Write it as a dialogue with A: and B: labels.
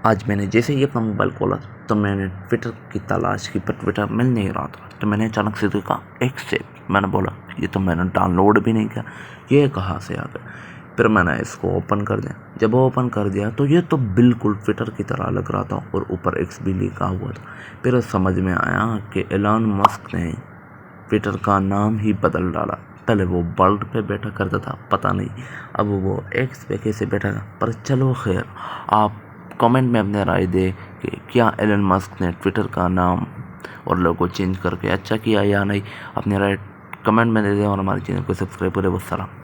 A: आज मैंने जैसे ही अपना मोबाइल खोला तो मैंने ट्विटर की तलाश की, पर ट्विटर मिल नहीं रहा था। तो मैंने अचानक से देखा एक्सेप्ट। मैंने बोला ये तो मैंने डाउनलोड भी नहीं किया, ये कहाँ से आ गया। फिर मैंने इसको ओपन कर दिया। जब ओपन कर दिया तो ये तो बिल्कुल ट्विटर की तरह लग रहा था और ऊपर एक्स भी लिखा हुआ था। फिर समझ में आया कि एलन मस्क ने ट्विटर का नाम ही बदल डाला। पहले वो वर्ल्ड पे बैठा करता था, पता नहीं अब वो एक्स पे कैसे बैठा था। पर चलो खैर, आप कमेंट में अपने राय दे कि क्या एलन मस्क ने ट्विटर का नाम और लोगो चेंज करके अच्छा किया या नहीं। अपने राय कमेंट में दे दें और हमारे चैनल को सब्सक्राइब करें। वस्सलाम।